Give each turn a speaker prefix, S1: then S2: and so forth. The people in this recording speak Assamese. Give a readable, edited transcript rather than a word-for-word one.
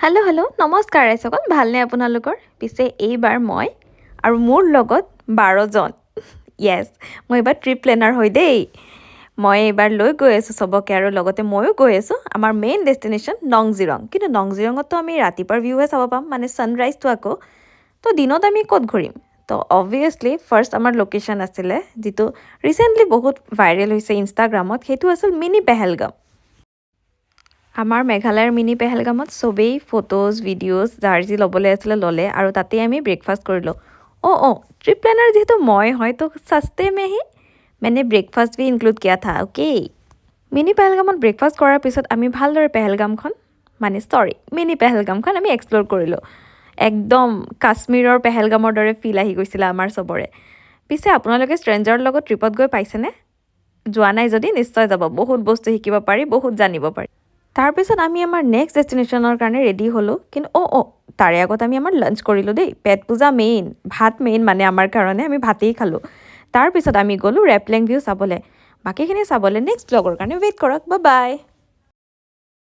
S1: হেল্ল' নমস্কাৰ ৰাইজসকল, ভালনে আপোনালোকৰ? পিছে এইবাৰ মই আৰু মোৰ লগত 12 জন মই এইবাৰ ট্ৰিপ প্লেনাৰ হয় দেই। মই এইবাৰ লৈ গৈ আছোঁ চবকে আৰু লগতে ময়ো গৈ আছোঁ আমাৰ মেইন ডেষ্টিনেশ্যন নংজিৰং। কিন্তু নংজিৰঙততো আমি ৰাতিপুৱাৰ ভিউহে চাব পাম, মানে ছানৰাইজটো আকৌ। তো দিনত আমি ক'ত ঘূৰিম? তো অবভিয়াছলি ফাৰ্ষ্ট আমাৰ লোকেশ্যন আছিলে, যিটো ৰিচেণ্টলি বহুত ভাইৰেল হৈছে ইনষ্টাগ্ৰামত, সেইটো আছিল মিনি পেহেলগাম। আমাৰ মেঘালয়ৰ মিনি পেহেলগামত চবেই ফটোজ ভিডিঅ'জ যাৰ যি ল'বলৈ আছিলে ল'লে আৰু তাতেই আমি ব্ৰেকফাষ্ট কৰিলোঁ। ট্ৰিপ প্লেনাৰ যিহেতু মই হয় তো সস্তে মে হি মানে ব্ৰেকফাষ্ট ভি ইনক্লুড কিয়া থা। মিনি পেহেলগামত ব্ৰেকফাষ্ট কৰাৰ পিছত আমি ভালদৰে পেহেলগামখন মিনি পেহেলগামখন আমি এক্সপ্ল'ৰ কৰিলোঁ। একদম কাশ্মীৰৰ পেহেলগামৰ দৰে ফিল আহি গৈছিলে আমাৰ চবৰে। পিছে আপোনালোকে ষ্ট্ৰেঞ্জাৰৰ লগত ট্ৰিপত গৈ পাইছেনে? যোৱা নাই যদি নিশ্চয় যাব, বহুত বস্তু শিকিব পাৰি, বহুত জানিব পাৰি। তাৰপিছত আমি আমাৰ নেক্সট ডেষ্টিনেশ্যনৰ কাৰণে ৰেডি হ'লোঁ, কিন্তু তাৰে আগত আমি আমাৰ লাঞ্চ কৰিলোঁ দেই। পেট পূজা মেইন, ভাত মেইন, মানে আমাৰ কাৰণে আমি ভাতেই খালোঁ। তাৰপিছত আমি গ'লোঁ ৰেপলেং ভিউ চাবলৈ। বাকীখিনি চাবলৈ নেক্সট ব্লগৰ কাৰণে ৱেইট কৰক। বাই।